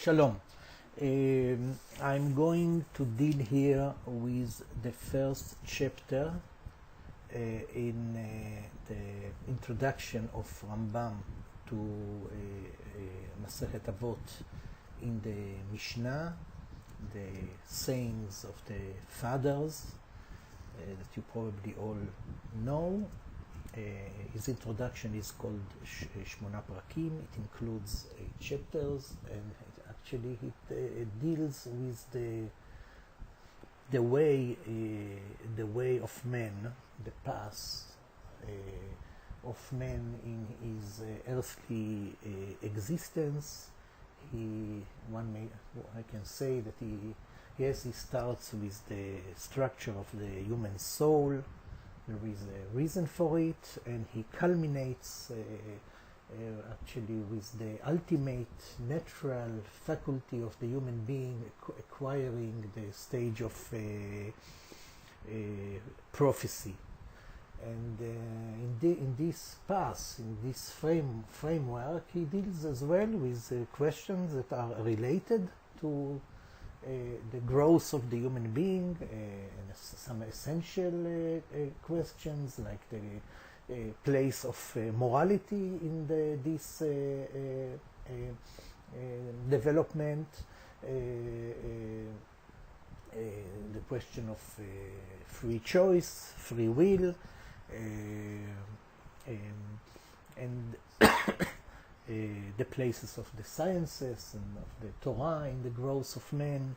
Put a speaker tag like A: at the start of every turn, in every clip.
A: Shalom. I'm going to deal here with the first chapter in the introduction of Rambam to Masechet Avot in the Mishnah, the sayings of the fathers that you probably all know. His introduction is called Shmonah Prakim. It includes 8 chapters, and actually it deals with the way of man, the path of man in his earthly existence. I can say that he starts with the structure of the human soul. There is a reason for it, and he culminates actually with the ultimate natural faculty of the human being acquiring the stage of prophecy. And in this path, in this framework, he deals as well with questions that are related to the growth of the human being, and some essential questions like the place of morality in this development, the question of free choice, free will, and the places of the sciences and of the Torah in the growth of man.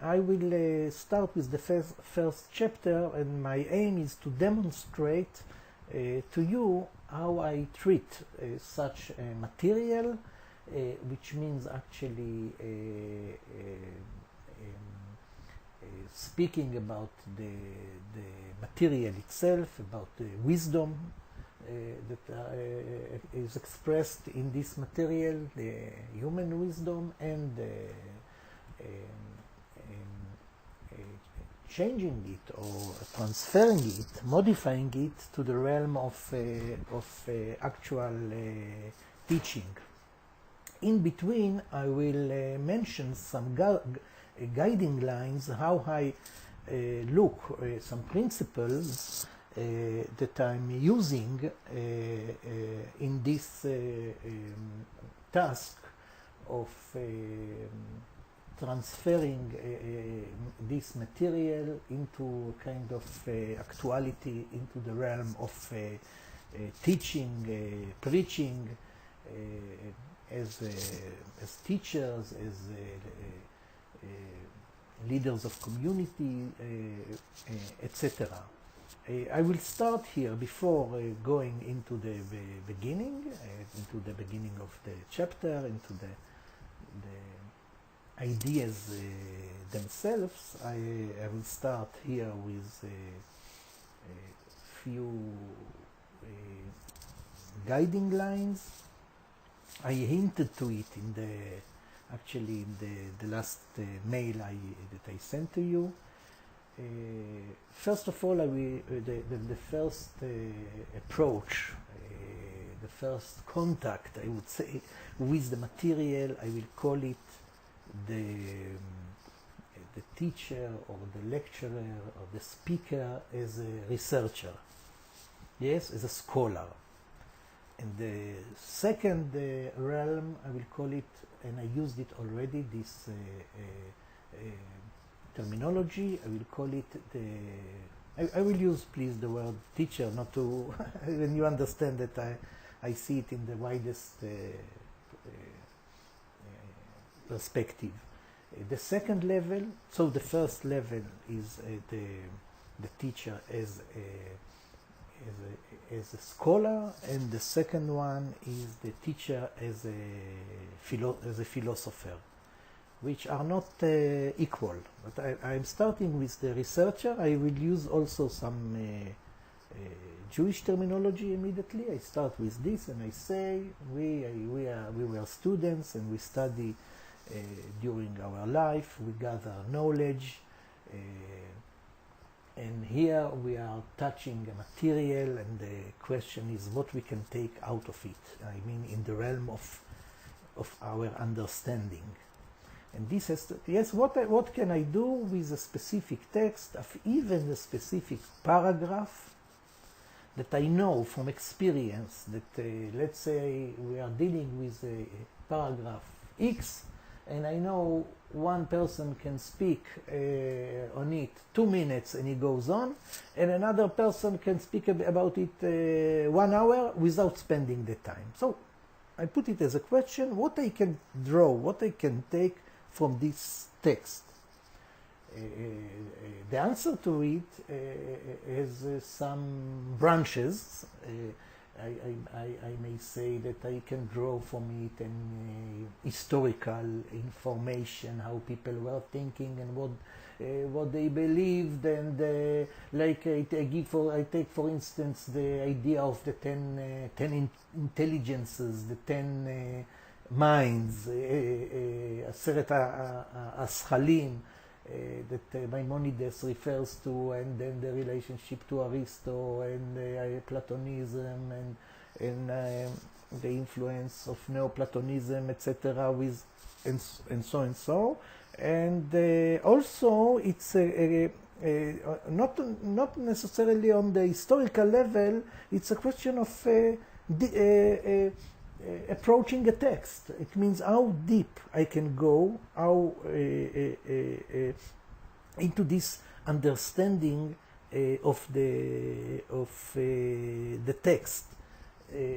A: I will start with the first chapter, and my aim is to demonstrate to you how I treat such material, which means actually speaking about the material itself, about the wisdom that is expressed in this material, the human wisdom, and changing it or transferring it, modifying it to the realm of actual teaching. In between, I will mention some guiding lines, how I look, some principles that I'm using in this task of transferring this material into kind of actuality, into the realm of teaching, preaching, as teachers, as leaders of community, etc. I will start here before going into the beginning, of the chapter, into the ideas themselves. I will start here with a few guiding lines. I hinted to it in the last mail that I sent to you. First of all, the first approach, the first contact, I would say, with the material, I will call it the teacher or the lecturer or the speaker as a researcher, yes, as a scholar. And the second realm, I will call it, and I used it already, this terminology, I will call it I will use, please, the word teacher, not to when you understand that I see it in the widest perspective. The second level, so the first level is the teacher as a scholar, and the second one is the teacher as a philosopher, which are not equal. But I'm starting with the researcher. I will use also some Jewish terminology immediately. I start with this, and I say we were students, and we study during our life. We gather knowledge. And here we are touching a material, and the question is what we can take out of it. I mean, in the realm of of our understanding. And this has to, yes, what can I do with a specific text, of even a specific paragraph that I know from experience that, let's say we are dealing with a paragraph X, and I know one person can speak on it 2 minutes and he goes on, and another person can speak about it 1 hour without spending the time. So I put it as a question, what I can draw, what I can take from this text. The answer to it has some branches. I may say that I can draw from it an historical information, how people were thinking and what they believed, and like I take for instance the idea of the 10 intelligences, the 10 minds, עשרת השכלים, that Maimonides refers to, and then the relationship to Aristo and Platonism and the influence of Neoplatonism, etc., with and so. And also, it's not necessarily on the historical level. It's a question of approaching a text. It means how deep I can go, how into this understanding of the text,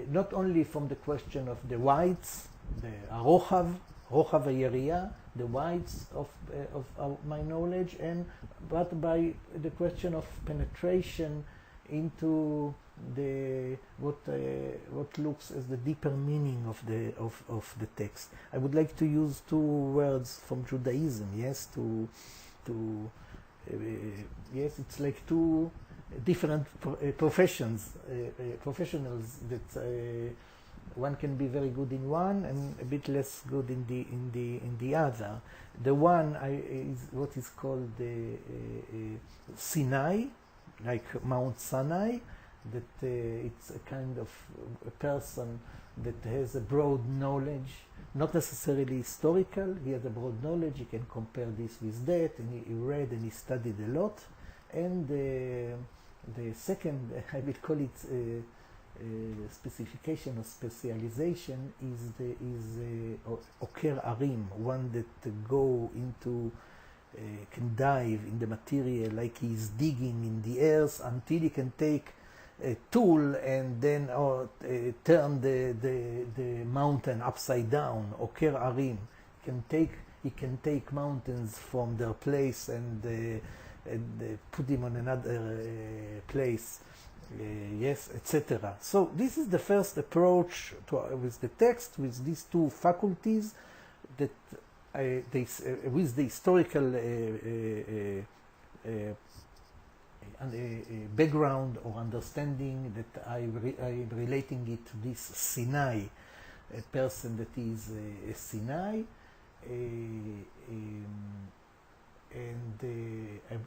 A: not only from the question of the widths, the rochav היריעה, the widths of my knowledge, but by the question of penetration into what looks as the deeper meaning of the text. I would like to use 2 words from Judaism. Yes, yes, it's like 2 different professionals that one can be very good in one and a bit less good in the other. The one is what is called Sinai, like Mount Sinai, that it's a kind of a person that has a broad knowledge, not necessarily historical. He has a broad knowledge, he can compare this with that, and he read and he studied a lot. And the second, I will call it specification or specialization, is Oker Arim, one that go into can dive in the material like he's digging in the earth until he can take a tool and then turn the mountain upside down. Oker Arim he can take mountains from their place and put them on another place, yes, etc. So this is the first approach with the text, with these 2 faculties that with the historical background or understanding that I'm relating it to this Sinai, a person that is a Sinai, and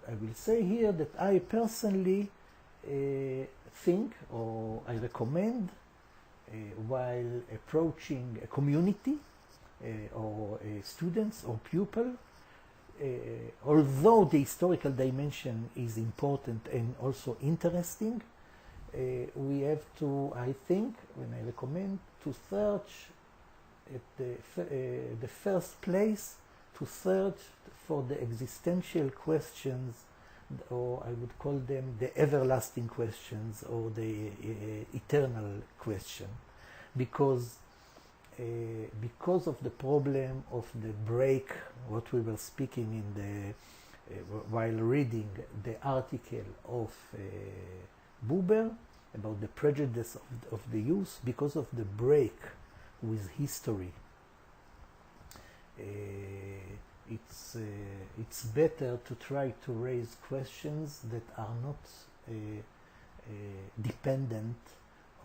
A: I will say here that I personally think, or I recommend, while approaching a community or students or pupil, although the historical dimension is important and also interesting, we have to, I think, when I recommend, to search at the first place, to search for the existential questions, or I would call them the everlasting questions or the eternal question, because of the problem of the break, what we were speaking in while reading the article of Buber about the prejudice of the youth, because of the break with history. It's better to try to raise questions that are not dependent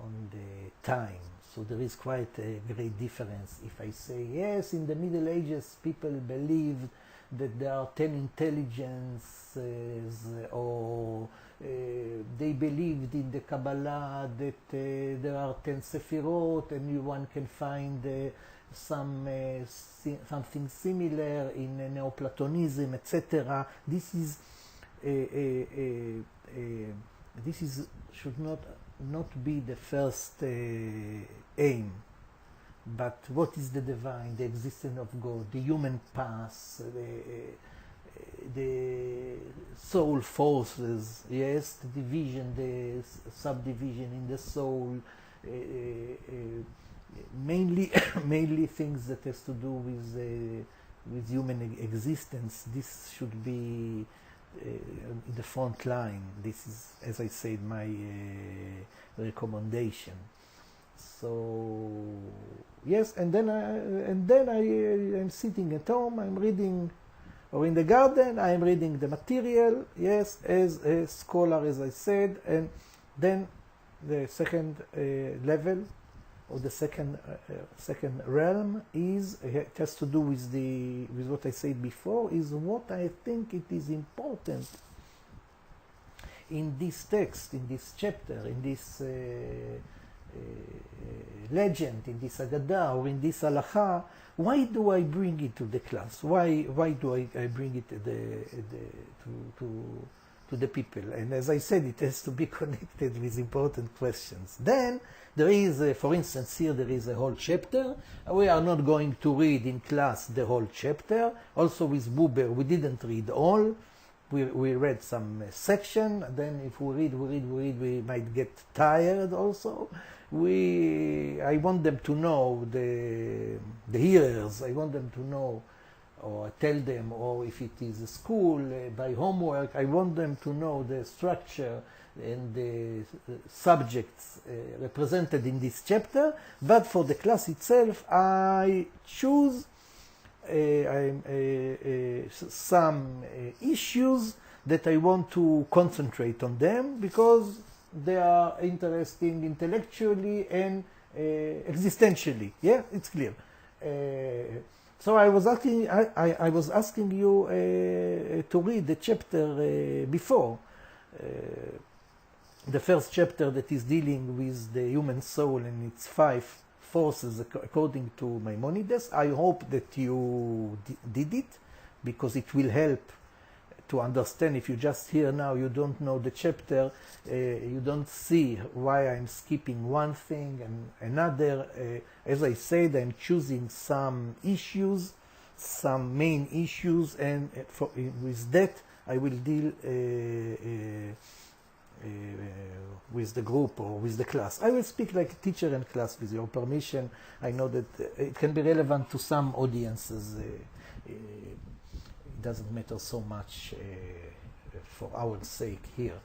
A: on the time. So there is quite a great difference. If I say, yes, in the Middle Ages people believed that there are 10 intelligences, or they believed in the Kabbalah that there are 10 Sefirot, and one can find something similar in Neoplatonism, etc. This should not be the first aim. But what is the divine, the existence of God, the human past, the soul forces, yes, the division, the subdivision in the soul, mainly things that has to do with human existence. This should be in the front line. This is, as I said, my recommendation. So yes, and then I'm sitting at home, I'm reading, or in the garden, I'm reading the material, yes, as a scholar, as I said, and then the second level, or the second realm it has to do with what I said before, is what I think it is important in this text, in this chapter, in this legend, in this Agadah, or in this Halacha. Why do I bring it to the class? Why do I bring it to the people? And as I said, it has to be connected with important questions. Then there is, for instance, here there is a whole chapter. We are not going to read in class the whole chapter. Also with Buber, we didn't read all. We read some section. Then if we read, we might get tired also. I want them to know, the hearers, I want them to know, or tell them, or if it is a school, by homework, I want them to know the structure and the subjects represented in this chapter. But for the class itself, I choose some issues that I want to concentrate on them, because they are interesting intellectually and existentially. Yeah, it's clear. So I was asking you to read the chapter before, the first chapter that is dealing with the human soul and its 5 forces according to Maimonides. I hope that you did it, because it will help to understand. If you just hear now, you don't know the chapter, you don't see why I'm skipping one thing and another. As I said, I'm choosing some issues, some main issues, and with that I will deal with the group or with the class. I will speak like a teacher and class, with your permission. I know that it can be relevant to some audiences. It doesn't matter so much for our sake here.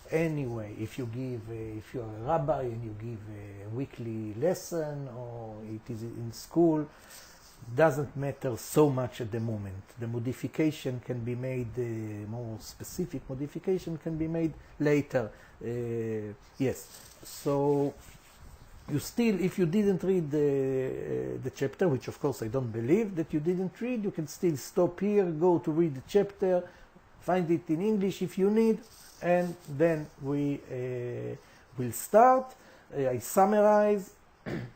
A: Anyway, if you're a rabbi and you give a weekly lesson, or it is in school, doesn't matter so much at the moment. The modification can be made, more specific modification can be made later. Yes, so you still, if you didn't read the chapter, which of course I don't believe that you didn't read, you can still stop here, go to read the chapter, find it in English if you need, and then we will start. I summarize and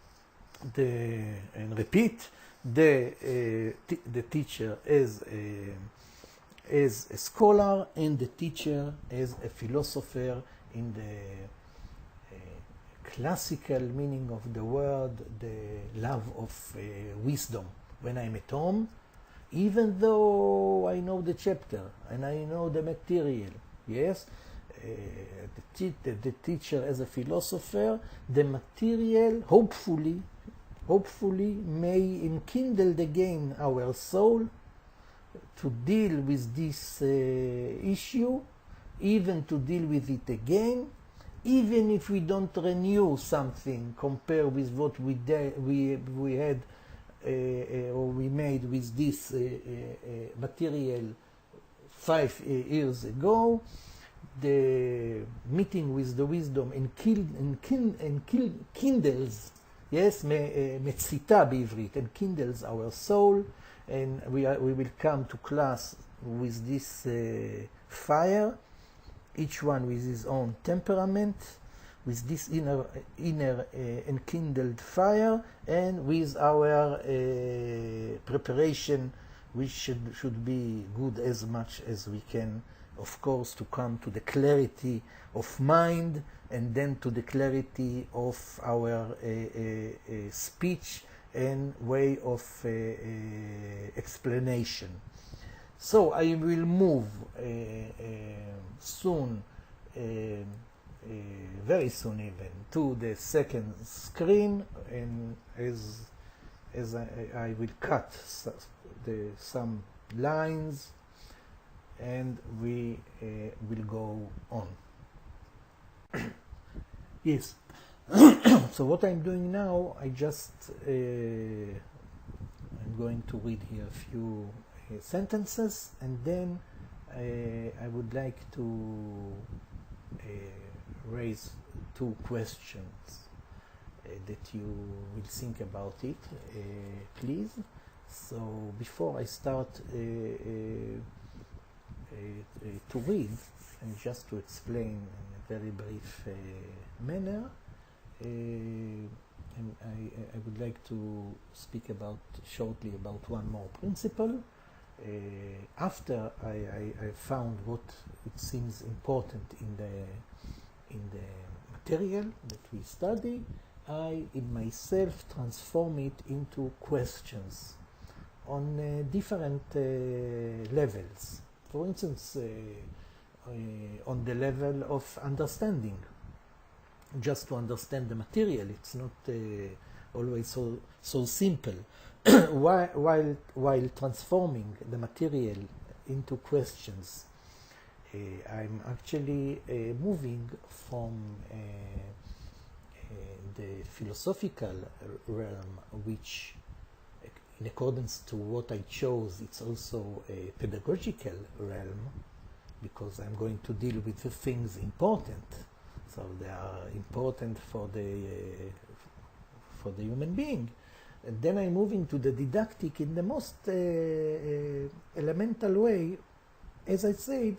A: repeat the teacher as a scholar, and the teacher as a philosopher in the classical meaning of the word, the love of wisdom. When I'm at home, even though I know the chapter and I know the material, yes, the teacher as a philosopher, the material hopefully may enkindle again our soul to deal with this issue, even to deal with it again, even if we don't renew something compared with what we had or we made with this material 5 years ago. The meeting with the wisdom kindles yes, מציתה בעברית, and kindles our soul, and we will come to class with this fire, each one with his own temperament, with this inner enkindled fire, and with our preparation, which should be good as much as we can, of course, to come to the clarity of mind, and then to the clarity of our speech and way of explanation. So I will move soon, very soon even, to the second screen, and as I will cut some lines, and we will go on. Yes. So what I'm doing now, I'm going to read here a few sentences, and then I would like to raise two questions that you will think about it, please. So before I start to read, and just to explain in a very brief manner, and I would like to speak shortly about one more principle. After I found what it seems important in the material that we study, I in myself transform it into questions on different levels. For instance, on the level of understanding, just to understand the material. It's not always so simple. while transforming the material into questions, I'm actually moving from the philosophical realm, which, in accordance to what I chose, it's also a pedagogical realm, because I'm going to deal with the things important. So they are important for the human being. And then I'm moving to the didactic in the most elemental way, as I said,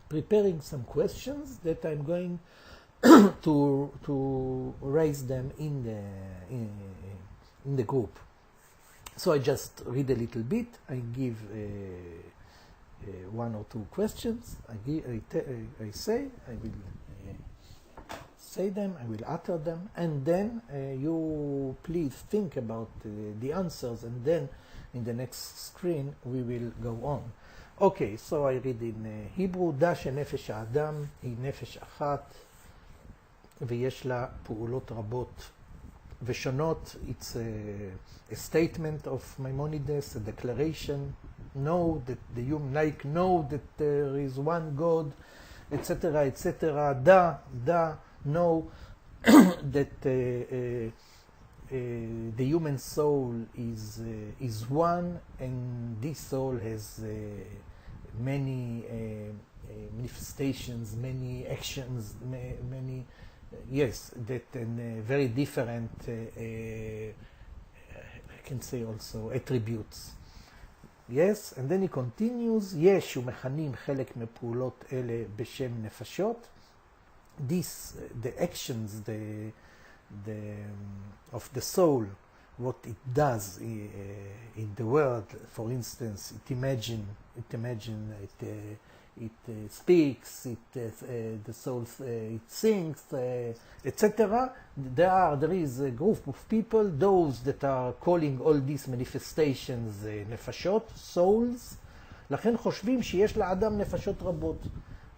A: preparing some questions that I'm going to raise them in the group. So I just read a little bit. I give one or two questions. I will say them, I will utter them, and then you please think about the answers, and then in the next screen we will go on. Okay, so I read in Hebrew, דע שנפש האדם היא נפש אחת ויש לה פעולות רבות ושונות. It's a statement of Maimonides, a declaration. Know that the human, like know that there is one God, etc., etc. דע, know that the human soul is one, and this soul has many manifestations, many actions, many that and very different, I can say also attributes. Yes, and then he continues, יש ומכנים חלק מפעולות אלה בשם נפשות. This, the actions, of the soul, what it does in the world. For instance, it speaks, the soul, it sings, etc. There is a group of people, those that are calling all these manifestations נפשות, souls. לכן חושבים שיש לאדם נפשות רבות.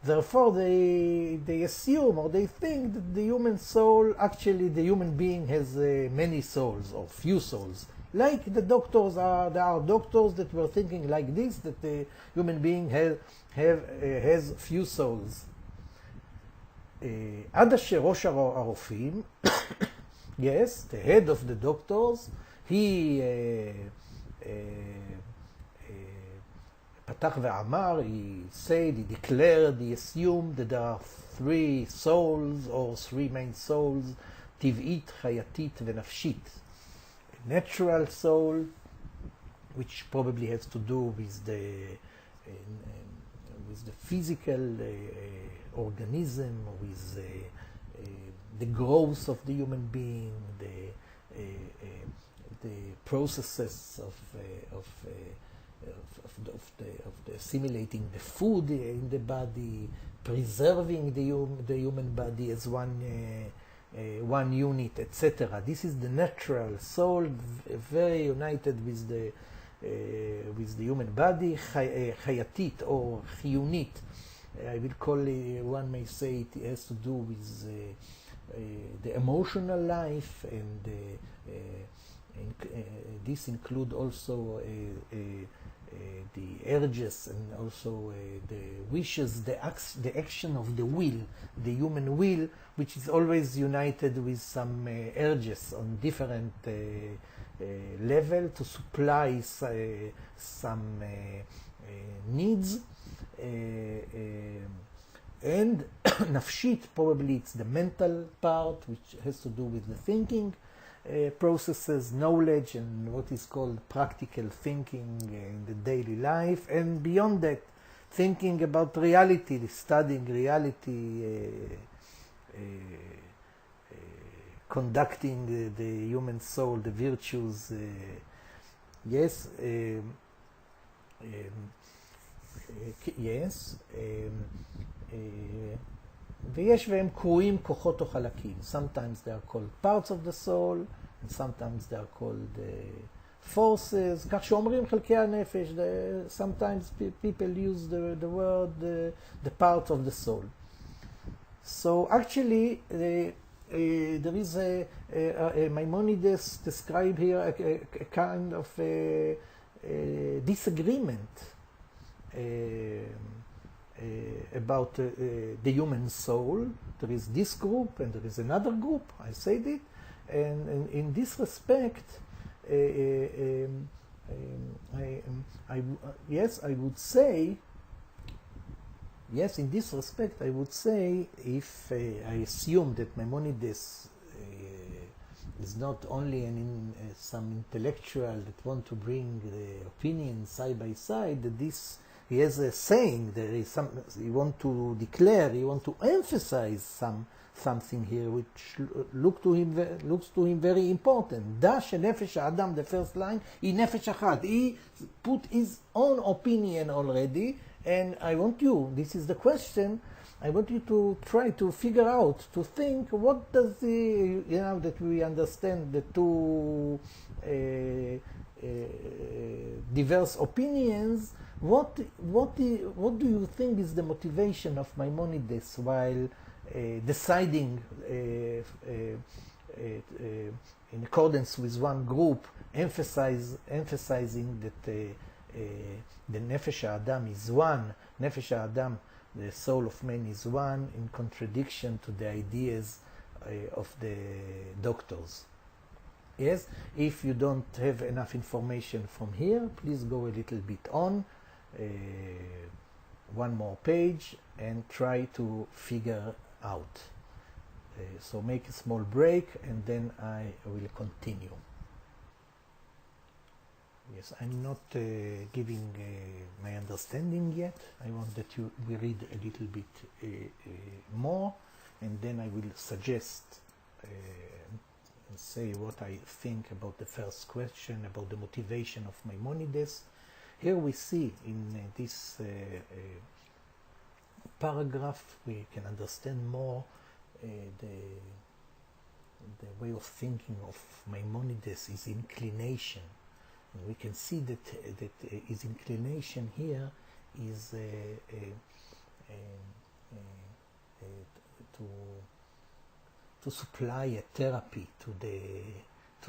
A: Therefore, they assume, or they think, that the human soul, actually the human being has many souls, or few souls. Like the doctors there are doctors that were thinking like this, that the human being has few souls. עד אשר ראש הרופאים, yes, the head of the doctors, he פתח ואמר, he said, he declared, he assumed that there are three souls or three main souls טבעית, חייתית ונפשית. Natural soul, which probably has to do with the physical organism, with the growth of the human being, the processes of the assimilating the food in the body, preserving the human body as one unit, etc. This is the natural soul, very united with the human body, chayatit or chiyunit. I will call it, one may say it has to do with the emotional life, and this include also the urges and also the wishes, the action of the will, the human will, which is always united with some urges on different level to supply some needs. And nafshit, probably it's the mental part, which has to do with the thinking processes, knowledge, and what is called practical thinking in the daily life. And beyond that, thinking about reality, studying reality, conducting the human soul, the virtues. Yes. Yes. ויש והם קרויים כוחות או חלקים. Sometimes they are called parts of the soul, and sometimes they are called forces. כך שאומרים חלקי הנפש, sometimes people use the word the part of the soul. So actually, there is Maimonides describe here a kind of disagreement about the human soul. There is this group and there is another group, I said it, and in this respect, yes, I would say, yes, in this respect, I would say, if I assume that Maimonides is not only some intellectual that want to bring the opinions side by side, that this he has a saying, there is some, he want to declare, he want to emphasize something here which looks to him very important. Dash nefesh Adam, the first line, he nefesh achad. He put his own opinion already, and I want you, this is the question, I want you to try to figure out, to think, what does that we understand the two diverse opinions. What do you think is the motivation of Maimonides while deciding in accordance with one group, emphasizing that the Nefesh Adam is one, Nefesh Adam, the soul of man, is one, in contradiction to the ideas of the doctors? Yes, if you don't have enough information from here, please go a little bit on, one more page, and try to figure out. So make a small break and then I will continue. Yes, I'm not giving my understanding yet. I want that we read a little bit more, and then I will suggest and say what I think about the first question, about the motivation of Maimonides. Here we see in this paragraph, we can understand more the way of thinking of Maimonides, his inclination. And we can see that his inclination here is to supply a therapy to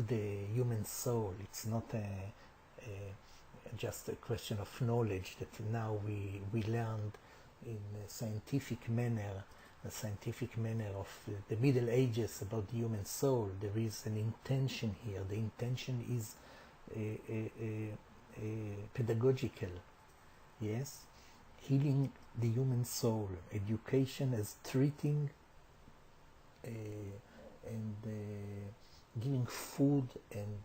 A: the human soul. It's not just a question of knowledge that now we learned in a scientific manner of the Middle Ages about the human soul. There is an intention here. The intention is pedagogical, yes, healing the human soul, education as treating and giving food and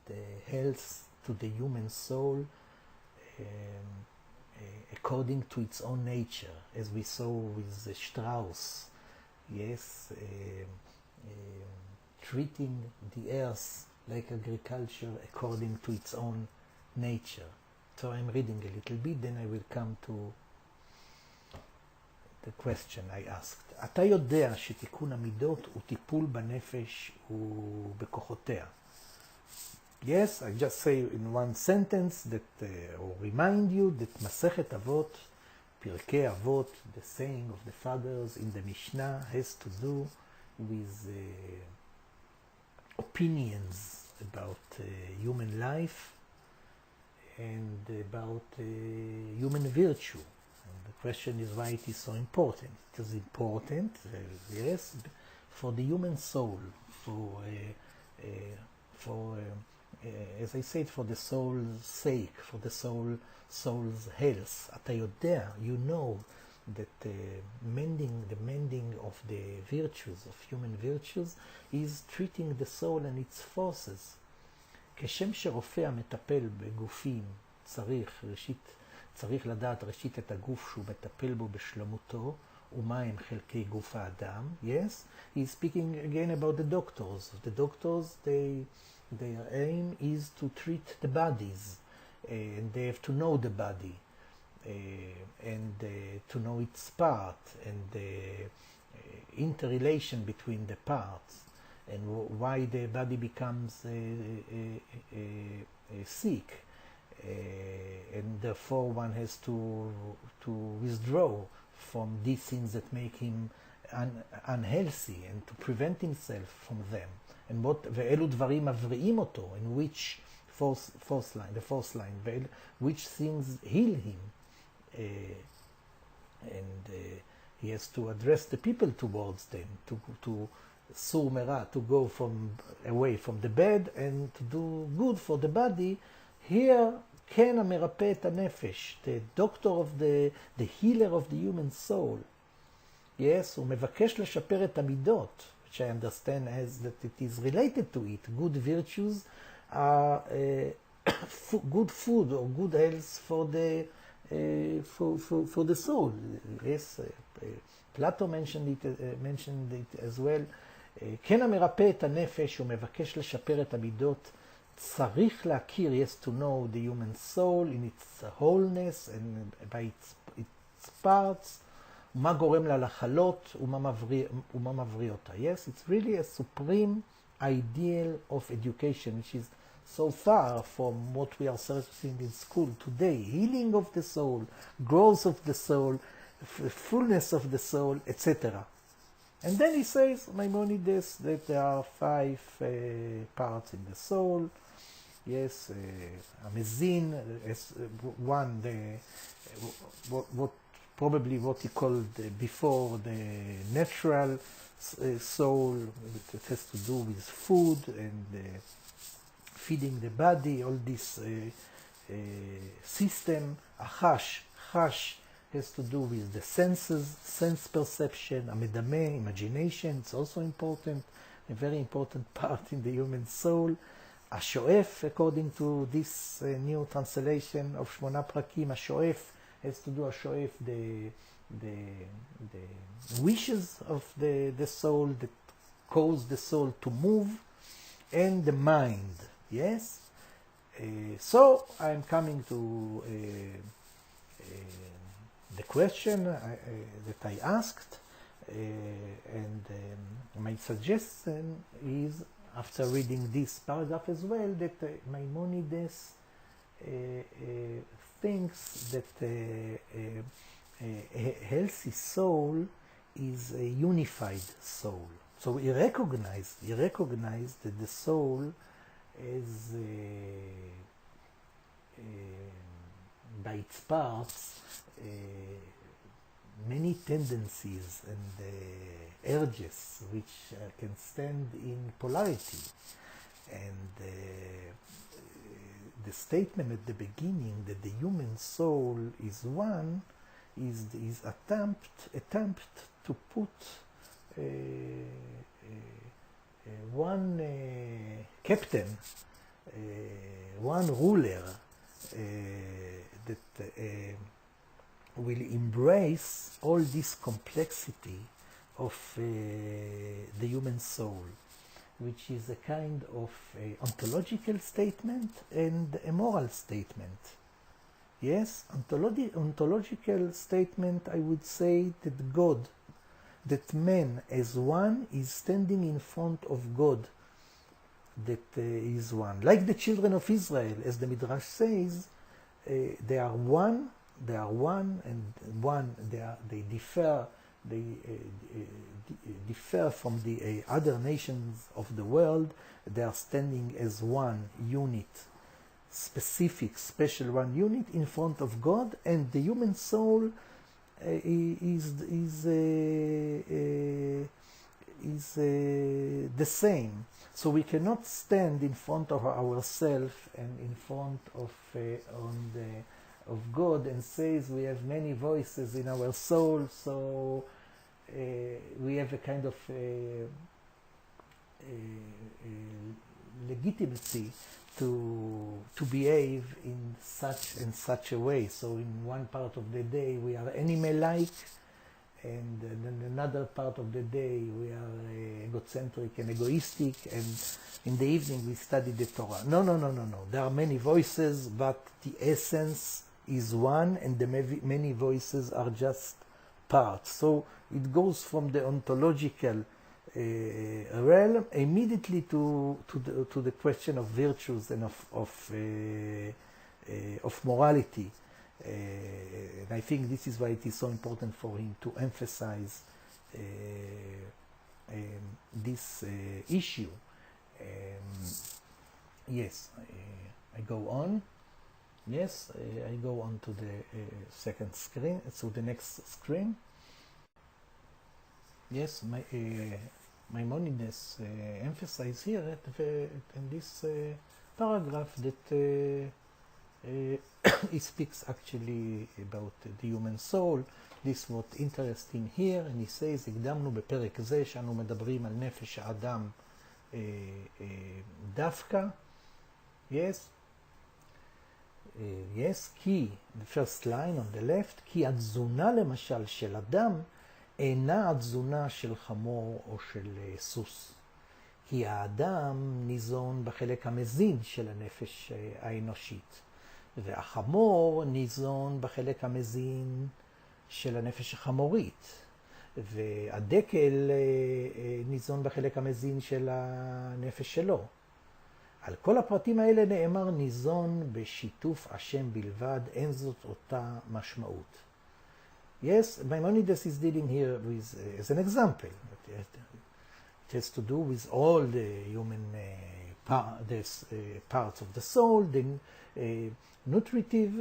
A: health to the human soul according to its own nature, as we saw with Strauss, yes, treating the earth like agriculture according to its own nature. So I'm reading a little bit, then I will come to the question I asked. אתה יודע שתיקון המידות הוא טיפול בנפש ובכוחותיה. Yes, I just say in one sentence that, or remind you that Masechet Avot, Pirkei Avot, the saying of the fathers in the Mishnah, has to do with opinions about human life and about human virtue. And the question is why it is so important. It is important, yes, for the human soul, as I said, for the soul's sake, for the soul's health. אתה יודע, you know that the mending of the virtues, of human virtues, is treating the soul and its forces. כשם שרופא המטפל בגופים צריך לדעת ראשית את הגוף שהוא מטפל בו בשלמותו, ומה הם חלקי גוף האדם. Yes, he's speaking again about the doctors. The doctors, their aim is to treat the bodies, and they have to know the body, and to know its part, and the interrelation between the parts, and why the body becomes sick, and therefore one has to withdraw from these things that make him unhealthy, and to prevent himself from them. And ואלו דברים מבריאים אותו, in which fourth line, which things heal him, and he has to address the people towards them, to sur mera, to go away from the bad and to do good for the body. Here, כן המרפא את הנפש, the doctor of the healer of the human soul. Yes, הוא מבקש לשפר את המידות, which I understand as that it is related to it. Good virtues are good food or good health for the soul. Yes, Plato mentioned it as well. כן המרפא את הנפש, הוא מבקש לשפר את המידות. צריך להכיר, yes, to know the human soul in its wholeness and by its parts. מה גורם לה לחלות ומה מבריא אותה. Yes, it's really a supreme ideal of education, which is so far from what we are searching in school today. Healing of the soul, growth of the soul, fullness of the soul, etc. And then he says, Maimonides, that there are 5 parts in the soul. Yes, Amazin, one, probably what he called before the natural soul. It has to do with food and feeding the body, all this system. Achash has to do with the senses, sense perception. Amedame, imagination, it's also important, a very important part in the human soul. Ashoef, according to this new translation of Shmonah Prakim, Ashoef has to do the wishes of the soul that cause the soul to move, and the mind. Yes. So I'm coming to the question that I asked, and my suggestion is, after reading this paragraph as well, that Maimonides thinks that a healthy soul is a unified soul. So he recognized that the soul is, by its parts, many tendencies and urges which can stand in polarity. And the statement at the beginning that the human soul is one is attempt to put one captain, one ruler that will embrace all this complexity of the human soul, which is a kind of ontological statement and a moral statement. Yes, ontological statement, I would say that God, that man as one is standing in front of God, that is one. Like the children of Israel, as the Midrash says, they are one, and one, they differ from the other nations of the world. They are standing as one unit, specific, special one unit in front of God, and the human soul is the same. So we cannot stand in front of ourselves and in front of God and says we have many voices in our soul, so we have a kind of legitimacy to behave in such a way. So in one part of the day we are animal-like, and then another part of the day we are egocentric and egoistic, and in the evening we study the Torah. No. There are many voices, but the essence is one, and the many voices are just parts. So it goes from the ontological realm immediately to the question of virtues and of morality. And I think this is why it is so important for him to emphasize this issue. Yes, I go on. Yes, I go on to the second screen, to the next screen. Yes, Maimonides emphasizes here in this paragraph that he speaks actually about the human soul. This what interesting here, and he says, הקדמנו בפרק זה שאנו מדברים על נפש האדם דווקא. Yes, כי, the first line on the left, כי התזונה למשל של אדם אינה התזונה של חמור או של סוס. כי האדם ניזון בחלק המזין של הנפש האנושית, והחמור ניזון בחלק המזין של הנפש החמורית, והדקל ניזון בחלק המזין של הנפש שלו. על כל הפרטים האלה נאמר ניזון בשיתוף השם בלבד, אין זאת אותה משמעות. Yes, Maimonides is dealing here with, as an example, it has to do with all the human parts of the soul, the nutritive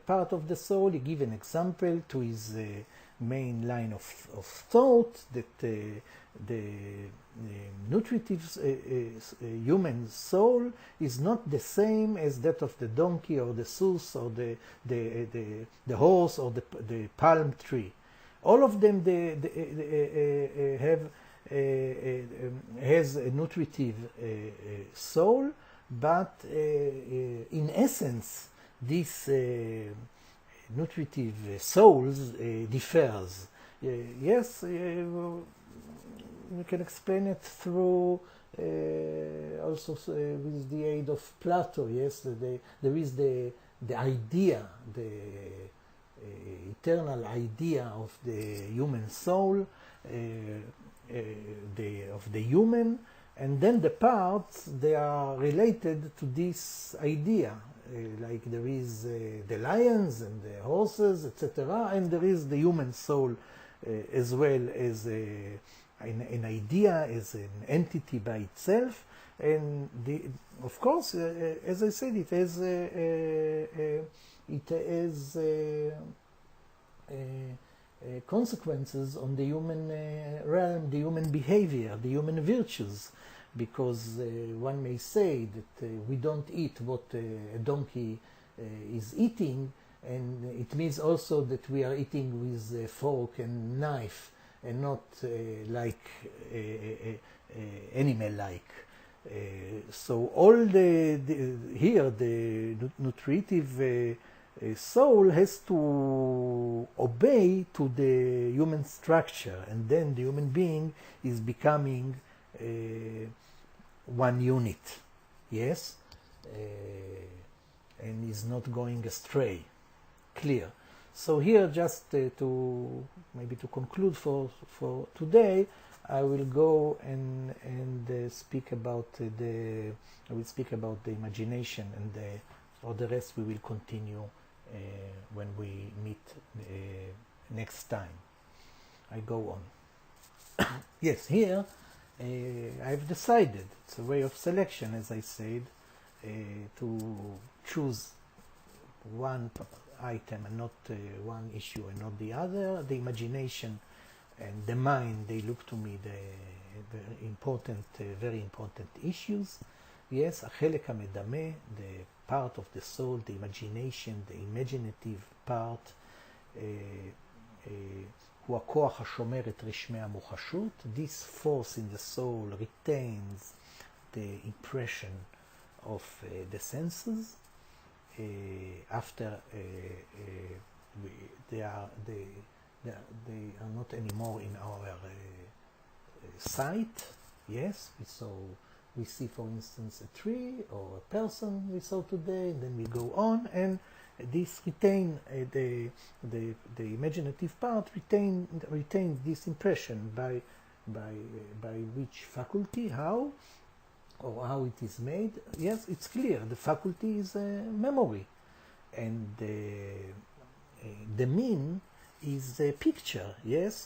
A: part of the soul. He gives an example to his main line of thought, that the nutritive human soul is not the same as that of the donkey or the soos or the horse or the palm tree. All of them has a nutritive soul, but in essence this nutritive souls differs. Yes, we can explain it through also with the aid of Plato. Yes, there is the idea, the eternal idea of the human soul, of the human, and then the parts, they are related to this idea. Like there is the lions and the horses, etc., and there is the human soul as well as an idea, as an entity by itself. And of course, as I said, it has consequences on the human realm, the human behavior, the human virtues, because one may say that we don't eat what a donkey is eating, and it means also that we are eating with a fork and knife, and not like animal-like. So all here the nutritive soul has to obey to the human structure, and then the human being is becoming one unit, yes, and is not going astray. Clear. So here, just to maybe to conclude for today, I will go and speak about I will speak about the imagination, and for the rest we will continue when we meet next time. I go on. Yes, here I've decided, it's a way of selection, as I said, to choose one item and not one issue and not the other. The imagination and the mind, they look to me the very important issues. Yes, החלק המדמה, the part of the soul, the imagination, the imaginative part, הוא הכוח השומר את רשמי המוחשות. This force in the soul retains the impression of the senses. After they are not anymore in our sight. Yes, so we see, for instance, a tree or a person we saw today, and then we go on, and this retain the imaginative part retains this impression by which faculty, how, or how it is made. Yes, it's clear. The faculty is memory, and the mean is a picture. Yes,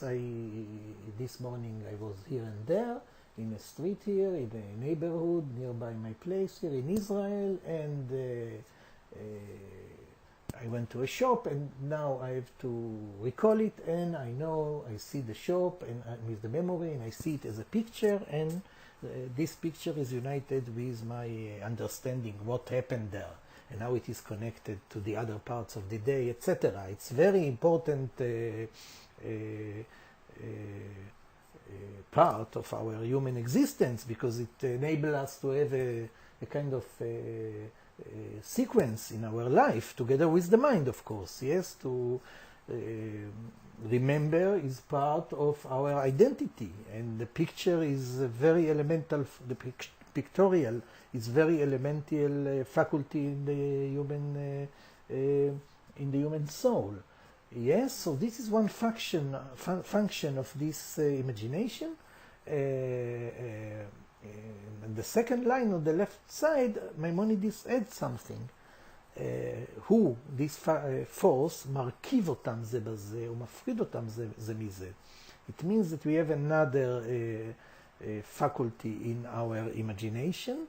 A: this morning I was here and there in a street here in a neighborhood nearby my place here in Israel, and I went to a shop, and now I have to recall it, and I know I see the shop and with the memory, and I see it as a picture, and this picture is united with my understanding what happened there and how it is connected to the other parts of the day, etc. It's very important part of our human existence, because it enables us to have a kind of sequence in our life together with the mind, of course. Yes, to remember is part of our identity, and the picture is very elemental. The pictorial is very elemental faculty in the human soul. Yes, so this is one function of this imagination. And the second line on the left side, Maimonides adds something. הוא, this force, מרכיב אותם זה בזה, ומפריד אותם זה מזה. It means that we have another faculty in our imagination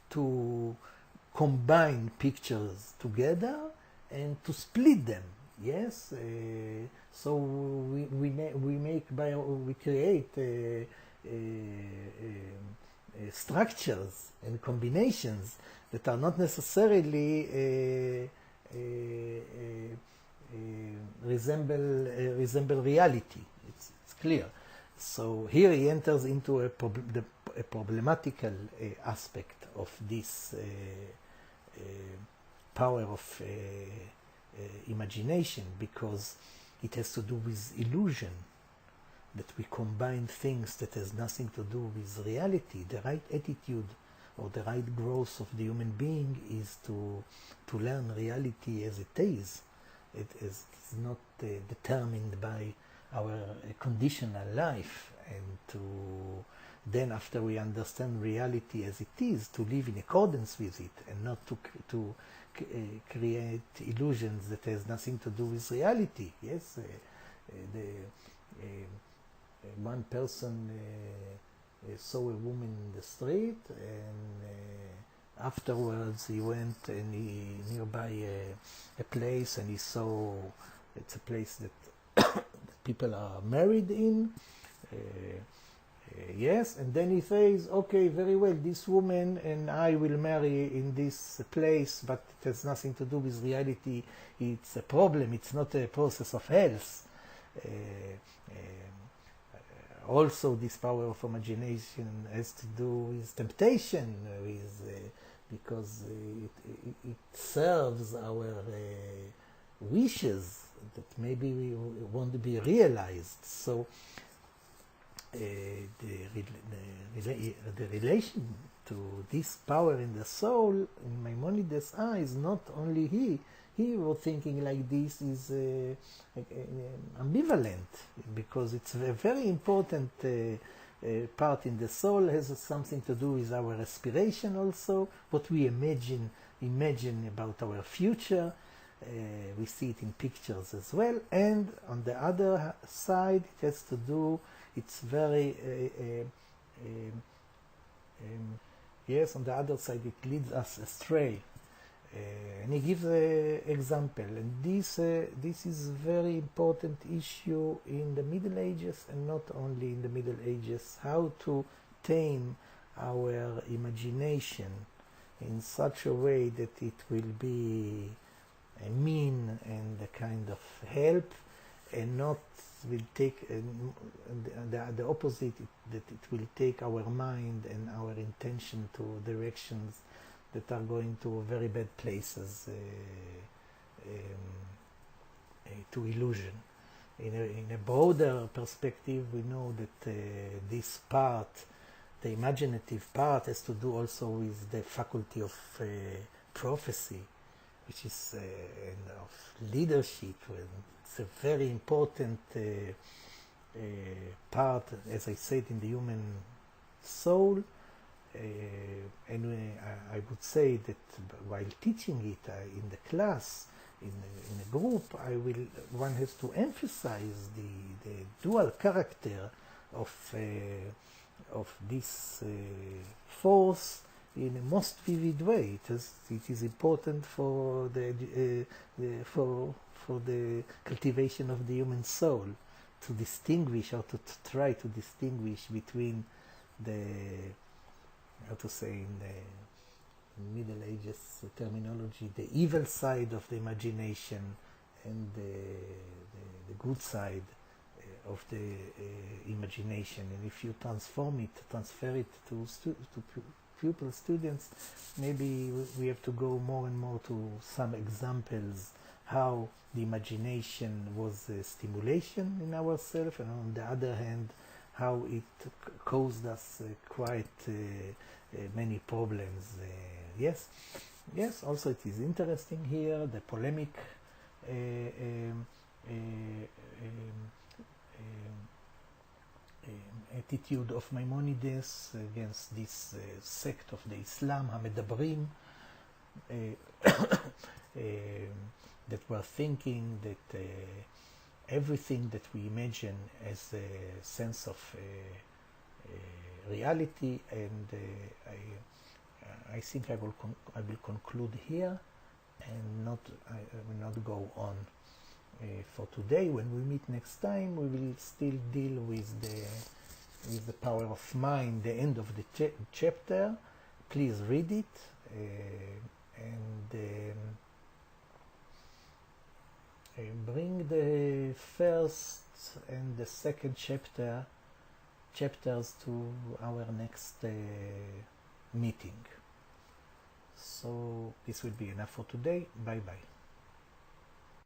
A: to combine pictures together and to split them. Yes, so we create structures and combinations that are not necessarily resemble reality. It's clear. So here he enters into a problematical aspect of this power of imagination, because it has to do with illusion, that we combine things that has nothing to do with reality. The right attitude or the right growth of the human being is to learn reality as it is. It is not determined by our conditional life, and to then, after we understand reality as it is, to live in accordance with it, and not to create illusions that has nothing to do with reality. Yes, one person saw a woman in the street, and afterwards he went and nearby a place, and he saw it's a place that people are married in. Yes, and then he says, okay, very well, this woman and I will marry in this place, but it has nothing to do with reality. It's a problem. It's not a process of health. Also, this power of imagination has to do with temptation, because it serves our wishes that maybe we want to be realized. So the relation to this power in the soul in Maimonides' eyes, not only he was thinking like this is ambivalent, because it's a very important part in the soul, has something to do with our aspiration also, what we imagine about our future. We see it in pictures as well, and on the other side it has to do, it's very yes, on the other side it leads us astray. And he gives an example, and this is a very important issue in the Middle Ages, and not only in the Middle Ages, how to tame our imagination in such a way that it will be a mean and a kind of help, and not will take the opposite, that it will take our mind and our intention to directions that are going to very bad places, to illusion. In a broader perspective, we know that this part, the imaginative part, has to do also with the faculty of prophecy, which is and of leadership. It's a very important part, as I said, in the human soul. And I would say that while teaching it in the class, in a group, one has to emphasize the dual character of this force in a most vivid way. It is important for the cultivation of the human soul, to distinguish, or to try to distinguish between the, how to say in the Middle Ages terminology, the evil side of the imagination and the good side of the imagination. And if you transfer it to pupil students, maybe we have to go more and more to some examples how the imagination was a stimulation in ourselves, and on the other hand how it caused us quite many problems. Yes, also it is interesting here, the polemic attitude of Maimonides against this sect of the Islam, Hamedabrim, that were thinking that everything that we imagine as a sense of reality, and I think I will conclude here, and I will not go on for today. When we meet next time, we will still deal with the power of mind, the end of the chapter. Please read it, and bring the first and the second chapters to our next meeting. So this will be enough for today. Bye bye.